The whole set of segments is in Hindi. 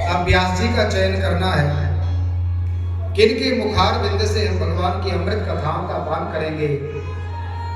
अब व्यास जी का चयन करना है, किनके मुखार बिंद से हम भगवान की अमृत कथाओं का पान करेंगे।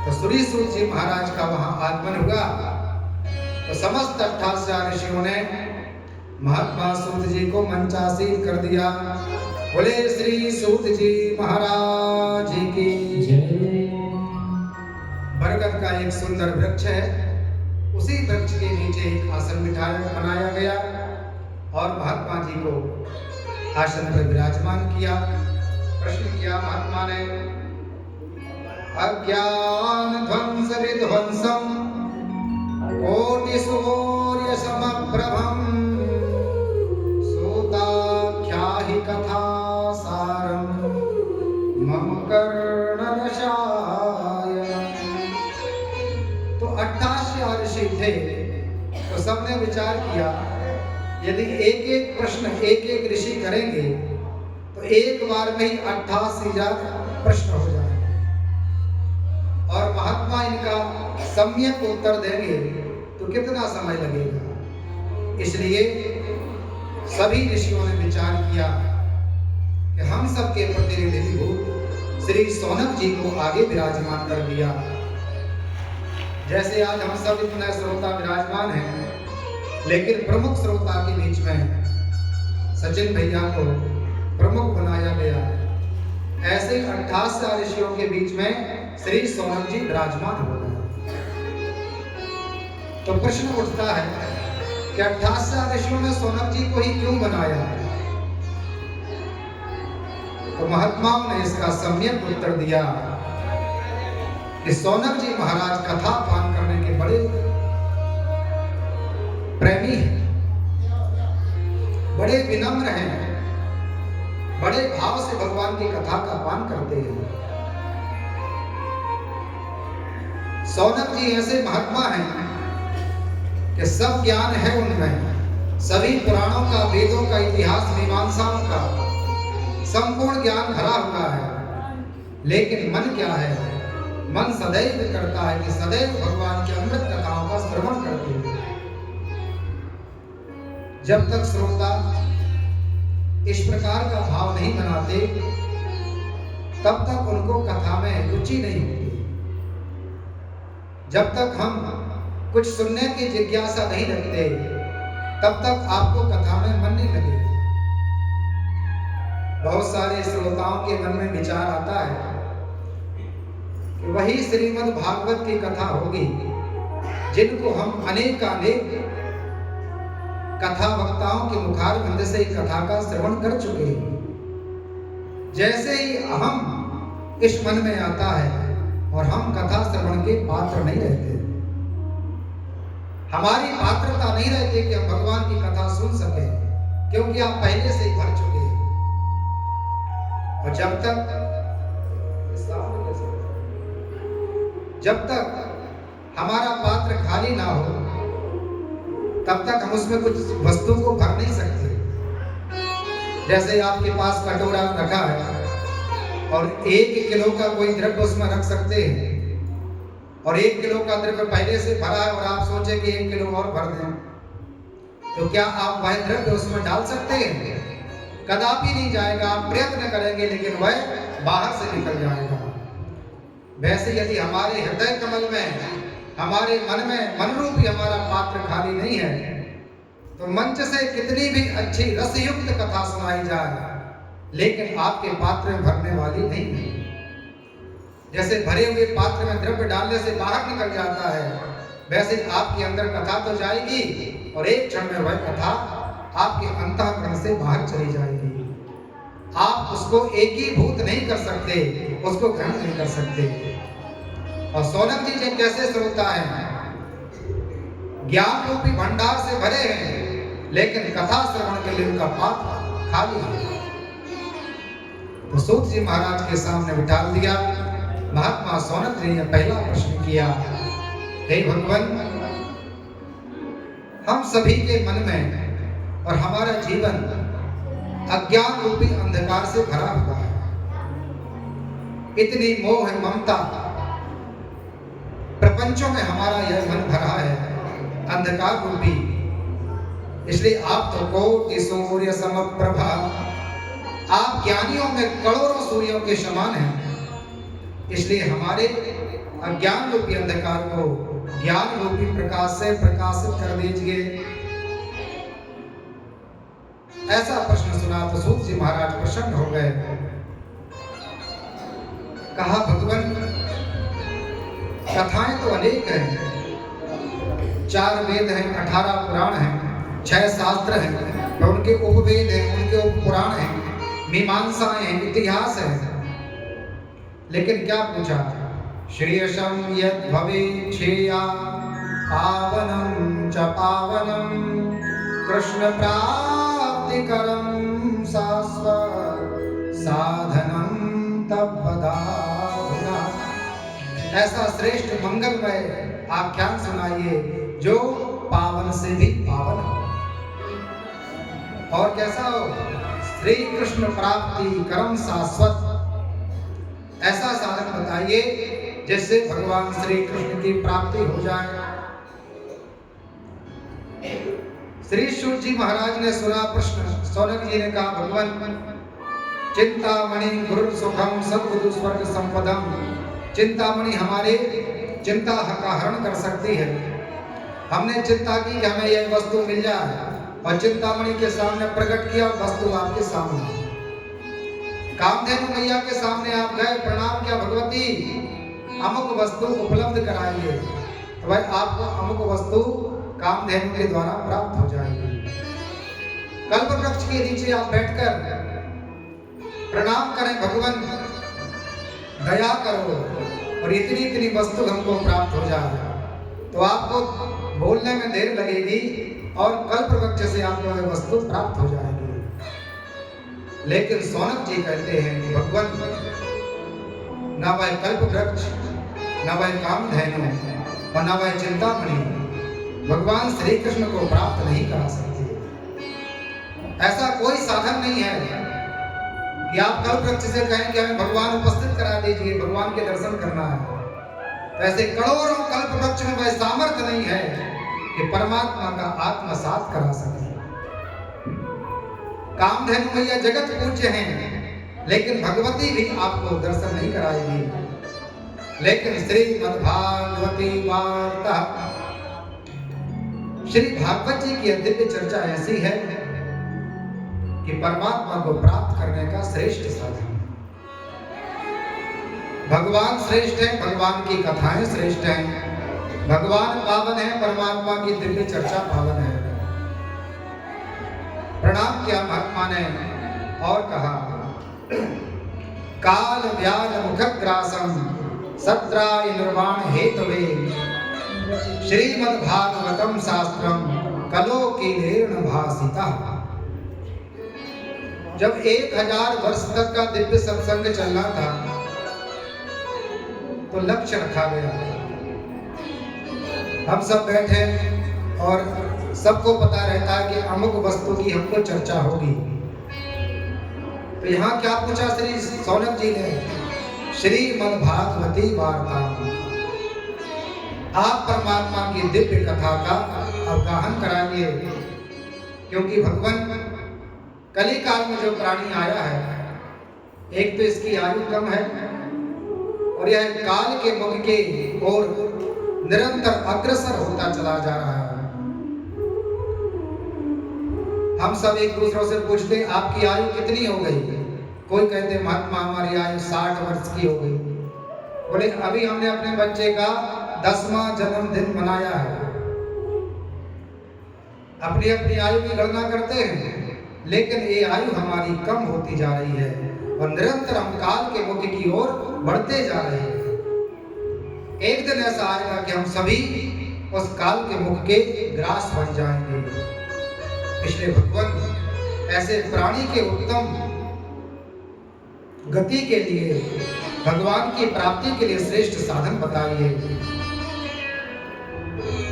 तो श्री सूत जी महाराज का वहां आगमन हुआ। तो समस्त 88 ऋषियों ने महात्मा सूत जी को मंचासीन कर दिया। बोले श्री सूत जी महाराज की जय। बरगद का एक सुंदर वृक्ष है, उसी वृक्ष के नीचे एक आसन बनाया गया और महात्मा जी को आसन पर विराजमान किया। प्रश्न किया महात्मा ने, अज्ञान ध्वंस विध्वंसम कोटि सूर्य समप्रभम सूताख्याहि कथा सारम मम कर्णरसाय। तो 88 ऋषि थे, तो सबने विचार किया यदि एक एक प्रश्न एक एक ऋषि करेंगे तो एक बार में ही 88 प्रश्न हो जाएंगे और महात्मा इनका सम्यक उत्तर देंगे तो कितना समय लगेगा। इसलिए सभी ऋषियों ने विचार किया कि हम सबके प्रतिनिधिभूत श्री सौनक जी को आगे विराजमान कर दिया। जैसे आज हम सब इतने श्रोता विराजमान हैं, लेकिन प्रमुख श्रोता के बीच में सचिन भैया को प्रमुख बनाया गया, ऐसे 88 ऋषियों के बीच में श्री सौनक जी विराजमान हो गए। तो प्रश्न उठता है कि 88 ऋषियों ने सौनक जी को ही क्यों बनाया। तो महात्माओं ने इसका सम्यक उत्तर दिया कि सौनक जी महाराज कथा पान करने के बड़े प्रेमी हैं, बड़े विनम्र हैं, बड़े भाव से भगवान की कथा का पान करते हैं। सौनक जी ऐसे महात्मा हैं कि सब ज्ञान है उनमें, सभी पुराणों का, वेदों का, इतिहास, मीमांसाओं का संपूर्ण ज्ञान भरा हुआ है, लेकिन मन क्या है, मन सदैव करता है कि सदैव भगवान की अमृत कथाओं का श्रवण करते हैं। जब तक श्रोता इस प्रकार का भाव नहीं बनाते तब तक उनको कथा में रुचि नहीं होती। जब तक हम कुछ सुनने की जिज्ञासा नहीं रखते तब तक आपको कथा में मन नहीं लगेगा। बहुत सारे श्रोताओं के मन में विचार आता है कि वही श्रीमद् भागवत की कथा होगी जिनको हम अनेकानेक कथा वक्ताओं के मुखार बिंद से कथा का श्रवण कर चुके हैं। जैसे ही अहम इस मन में आता है और हम कथा श्रवण के पात्र नहीं रहते, हमारी पात्रता नहीं रहती कि हम भगवान की कथा सुन सके, क्योंकि आप पहले से ही भर चुके हैं। और जब तक हमारा पात्र खाली ना हो तब तक हम उसमें कुछ वस्तु को भर नहीं सकते। जैसे आपके पास कटोरा रखा है और 1 किलो का कोई द्रव्य उसमें रख सकते हैं और 1 किलो का द्रव्य पहले से भरा है और आप सोचे कि 1 किलो और भर दें, तो क्या आप वह द्रव्य उसमें डाल सकते हैं? कदापि नहीं जाएगा। आप प्रयत्न करेंगे लेकिन वह बाहर से निकल जाएगा। वैसे यदि हमारे हृदय कमल में, हमारे मन में, मन रूपी हमारा पात्र खाली नहीं है तो मंच से कितनी भी अच्छी रसयुक्त कथा सुनाई जाए लेकिन आपके पात्र में भरने वाली नहीं है। जैसे भरे हुए पात्र में द्रव्य डालने से बाहर निकल जाता है, वैसे आपके अंदर कथा तो जाएगी और एक क्षण में वह कथा आपके अंतःकरण से बाहर चली जाएगी। आप उसको एकीभूत नहीं कर सकते, उसको ग्रहण नहीं कर सकते। और सौनक जी जब कैसे श्रोता है, ज्ञान रूपी भंडार से भरे हैं लेकिन कथा श्रवण के लिए उनका पात्र खाली है। तो सूत जी महाराज के सामने बिठा दिया। महात्मा सौनक जी ने पहला प्रश्न किया, हे भगवान, हम सभी के मन में और हमारा जीवन अज्ञान रूपी अंधकार से भरा हुआ है। इतनी मोह ममता प्रपंचों में हमारा यह मन भरा है, अंधकार रूपी इसलिए आप तो कोटि सूर्य समप्रभा, आप ज्ञानियों में करोड़ों सूर्यों के समान हैं। इसलिए हमारे अज्ञान रूपी अंधकार को ज्ञान रूपी प्रकाश से प्रकाशित कर दीजिए। ऐसा प्रश्न सुना तो सूत जी महाराज प्रसन्न हो गए। कहा भगवान, कथाएं तो अनेक हैं, 4 वेद हैं, 18 पुराण हैं, 6 शास्त्र हैं, उनके उपवेद हैं, उनके उप पुराण हैं, मीमांसाएं हैं, इतिहास है। लेकिन क्या पूछा? श्रेयसम यद भवेच्छेया पावनं च पावनं कृष्ण प्राप्तिकरं शाश्वत साधनं तब बदाधुना। ऐसा श्रेष्ठ मंगलमय आख्यान सुनाइए जो पावन से भी पावन हो। और कैसा हो? श्री कृष्ण प्राप्ति करम शाश्वत, ऐसा साधन बताइए जिससे भगवान श्री कृष्ण की प्राप्ति हो जाए। श्री सूत जी महाराज ने सुना प्रश्न। सौनक जी ने कहा भगवान, चिंतामणि गुरु सुखम सद्बुद्धि स्वर्ग संपदम, चिंतामणि हमारे चिंता का हरण कर सकती है। हमने चिंता की कि हमें यह वस्तु मिल जाए और चिंतामणि के सामने प्रकट किया, वस्तु आपके सामने। कामधेनु मैया के सामने आप गए, प्रणाम किया, भगवती अमुक वस्तु उपलब्ध कराइए, तो भाई आपको अमुक वस्तु कामधेनु के द्वारा प्राप्त हो जाएगी। कल्प वृक्ष के नीचे आप बैठकर प्रणाम करें, भगवान दया करो और इतनी इतनी वस्तु हमको प्राप्त हो जाए, तो आपको बोलने में देर लगेगी और कल्प वृक्ष से आपको वह वस्तु प्राप्त हो जाएगी। लेकिन सौनक जी कहते हैं कि भगवान, न वह कल्प वृक्ष, न वह कामधेनु और न वह चिंतामणि भगवान श्री कृष्ण को प्राप्त नहीं करा सकते। ऐसा कोई साधन नहीं है कि आप कल्प वृक्ष से कहें कि हमें भगवान उपस्थित करा दीजिए, भगवान के दर्शन करना है। ऐसे करोड़ों कल्प वृक्ष में वह सामर्थ्य नहीं है कि परमात्मा का आत्मसात करा सके। कामधेनु मैया जगत पूज्य हैं, लेकिन भगवती भी आपको दर्शन नहीं कराएगी। लेकिन श्रीमद् भागवती वार्ता, श्री भागवत जी की दिव्य चर्चा ऐसी है कि परमात्मा को प्राप्त करने का श्रेष्ठ साधन। भगवान श्रेष्ठ है, भगवान की कथाएं श्रेष्ठ हैं, भगवान पावन है, परमात्मा की दिव्य चर्चा पावन है। प्रणाम किया महात्मा ने और कहा, काल व्याल मुखग्रासम सत्राय निर्वाण हेतवे श्रीमद् भागवतम शास्त्रम कलो कीलेन भासिता। जब 1000 वर्ष तक का दिव्य सत्संग चलना था तो लक्ष्य रखा गया। हम सब बैठे और सबको पता रहता है कि अमुक वस्तु की हमको चर्चा होगी। तो यहाँ क्या पूछा श्री सौनक जी ने? श्रीमद् भागवती वार्ता, आप परमात्मा की दिव्य कथा का अवगाहन कराइए। क्योंकि भगवान कली काल में जो प्राणी आया है, एक तो इसकी आयु कम है और यह काल के मुख के ओर निरंतर अग्रसर होता चला जा रहा है। हम सब एक दूसरों से पूछते हैं आपकी आयु कितनी हो गई? कोई कहते महात्मा हमारी आयु 60 वर्ष की हो गई। बोले अभी हमने अपने बच्चे का 10वां जन्मदिन मनाया है। अपनी अपनी आयु की गणना करते हैं, लेकिन ये आयु हमारी कम होती जा रही है और निरंतर हम काल के मुख की ओर बढ़ते जा रहे हैं। एक दिन ऐसा आएगा कि हम सभी उस काल के मुख के ग्रास बन जाएंगे। इसलिए भगवान ऐसे प्राणी के उत्तम गति के लिए, भगवान की प्राप्ति के लिए श्रेष्ठ साधन बताइए।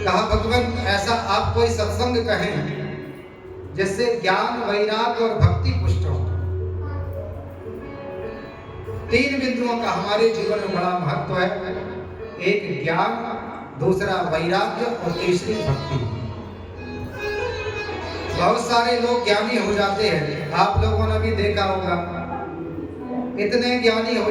कहा भगवान ऐसा आप कोई सत्संग कहें जिससे ज्ञान, वैराग्य और भक्ति पुष्ट हो। 3 बिंदुओं का हमारे जीवन में बड़ा महत्व है। एक ज्ञान, दूसरा वैराग्य और तीसरी भक्ति। बहुत सारे लोग ज्ञानी हो जाते हैं, आप लोगों ने भी देखा होगा, इतने ज्ञानी हो